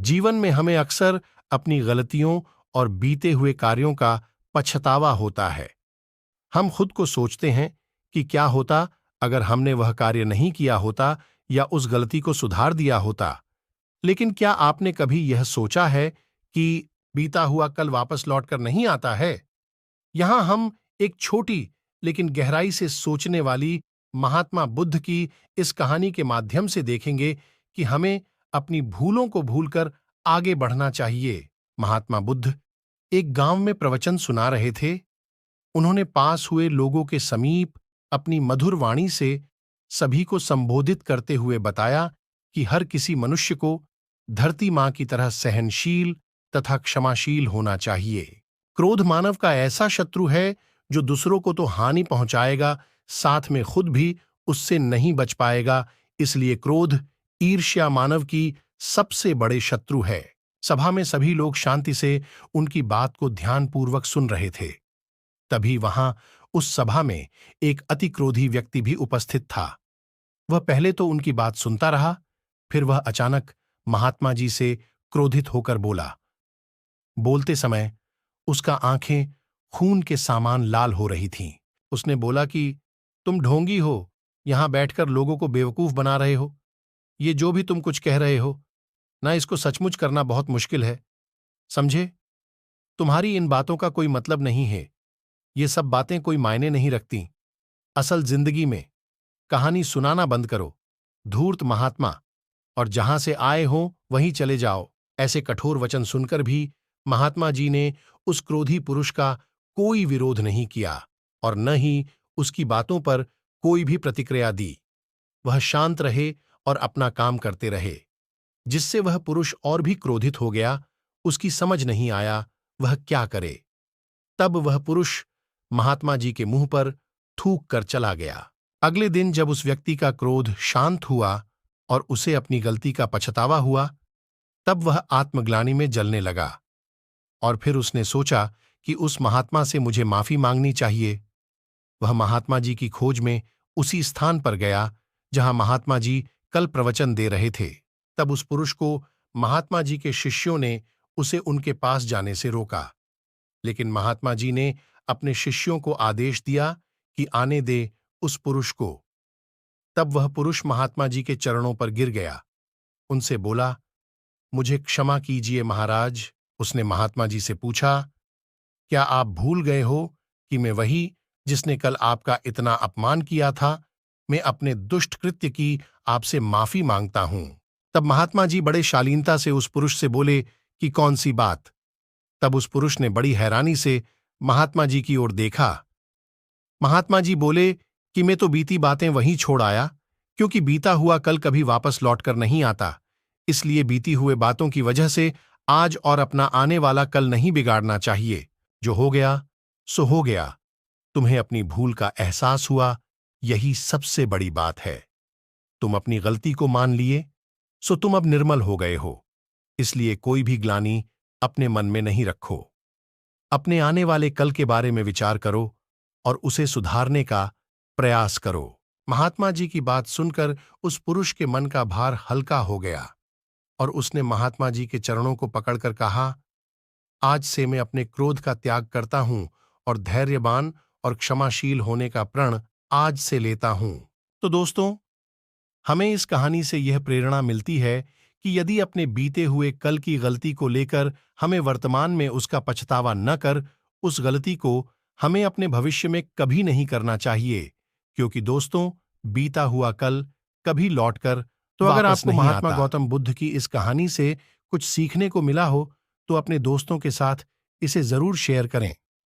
जीवन में हमें अक्सर अपनी गलतियों और बीते हुए कार्यों का पछतावा होता है। हम खुद को सोचते हैं कि क्या होता अगर हमने वह कार्य नहीं किया होता या उस गलती को सुधार दिया होता। लेकिन क्या आपने कभी यह सोचा है कि बीता हुआ कल वापस लौटकर नहीं आता है? यहां हम एक छोटी लेकिन गहराई से सोचने वाली महात्मा बुद्ध की इस कहानी के माध्यम से देखेंगे कि हमें अपनी भूलों को भूलकर आगे बढ़ना चाहिए। महात्मा बुद्ध एक गांव में प्रवचन सुना रहे थे। उन्होंने पास हुए लोगों के समीप अपनी मधुर वाणी से सभी को संबोधित करते हुए बताया कि हर किसी मनुष्य को धरती मां की तरह सहनशील तथा क्षमाशील होना चाहिए। क्रोध मानव का ऐसा शत्रु है जो दूसरों को तो हानि पहुंचाएगा, साथ में खुद भी उससे नहीं बच पाएगा। इसलिए क्रोध, ईर्ष्या मानव की सबसे बड़े शत्रु है। सभा में सभी लोग शांति से उनकी बात को ध्यानपूर्वक सुन रहे थे। तभी वहां उस सभा में एक अति क्रोधी व्यक्ति भी उपस्थित था। वह पहले तो उनकी बात सुनता रहा, फिर वह अचानक महात्मा जी से क्रोधित होकर बोला। बोलते समय उसका आंखें खून के समान लाल हो रही थीं। उसने बोला कि तुम ढोंगी हो, यहां बैठकर लोगों को बेवकूफ बना रहे हो। ये जो भी तुम कुछ कह रहे हो ना, इसको सचमुच करना बहुत मुश्किल है। समझे? तुम्हारी इन बातों का कोई मतलब नहीं है। ये सब बातें कोई मायने नहीं रखती। असल जिंदगी में कहानी सुनाना बंद करो, धूर्त महात्मा, और जहां से आए हो वहीं चले जाओ। ऐसे कठोर वचन सुनकर भी महात्मा जी ने उस क्रोधी पुरुष का कोई विरोध नहीं किया और न ही उसकी बातों पर कोई भी प्रतिक्रिया दी। वह शांत रहे और अपना काम करते रहे, जिससे वह पुरुष और भी क्रोधित हो गया। उसकी समझ नहीं आया वह क्या करे। तब वह पुरुष महात्मा जी के मुंह पर थूक कर चला गया। अगले दिन जब उस व्यक्ति का क्रोध शांत हुआ और उसे अपनी गलती का पछतावा हुआ, तब वह आत्मग्लानि में जलने लगा और फिर उसने सोचा कि उस महात्मा से मुझे माफी मांगनी चाहिए। वह महात्मा जी की खोज में उसी स्थान पर गया जहां महात्मा जी कल प्रवचन दे रहे थे। तब उस पुरुष को महात्मा जी के शिष्यों ने उसे उनके पास जाने से रोका, लेकिन महात्मा जी ने अपने शिष्यों को आदेश दिया कि आने दे उस पुरुष को। तब वह पुरुष महात्मा जी के चरणों पर गिर गया। उनसे बोला, मुझे क्षमा कीजिए महाराज। उसने महात्मा जी से पूछा, क्या आप भूल गए हो कि मैं वही जिसने कल आपका इतना अपमान किया था? मैं अपने दुष्ट कृत्य की आपसे माफी मांगता हूं। तब महात्मा जी बड़े शालीनता से उस पुरुष से बोले कि कौन सी बात? तब उस पुरुष ने बड़ी हैरानी से महात्मा जी की ओर देखा। महात्मा जी बोले कि मैं तो बीती बातें वहीं छोड़ आया, क्योंकि बीता हुआ कल कभी वापस लौटकर नहीं आता। इसलिए बीती हुए बातों की वजह से आज और अपना आने वाला कल नहीं बिगाड़ना चाहिए। जो हो गया सो हो गया। तुम्हें अपनी भूल का एहसास हुआ, यही सबसे बड़ी बात है। तुम अपनी गलती को मान लिए, सो तुम अब निर्मल हो गए हो। इसलिए कोई भी ग्लानि अपने मन में नहीं रखो। अपने आने वाले कल के बारे में विचार करो और उसे सुधारने का प्रयास करो। महात्मा जी की बात सुनकर उस पुरुष के मन का भार हल्का हो गया और उसने महात्मा जी के चरणों को पकड़कर कहा, आज से मैं अपने क्रोध का त्याग करता हूं और धैर्यवान और क्षमाशील होने का प्रण आज से लेता हूं। तो दोस्तों, हमें इस कहानी से यह प्रेरणा मिलती है कि यदि अपने बीते हुए कल की गलती को लेकर हमें वर्तमान में उसका पछतावा न कर, उस गलती को हमें अपने भविष्य में कभी नहीं करना चाहिए, क्योंकि दोस्तों, बीता हुआ कल कभी लौटकर तो अगर आपको महात्मा गौतम बुद्ध की इस कहानी से कुछ सीखने को मिला हो तो अपने दोस्तों के साथ इसे जरूर शेयर करें।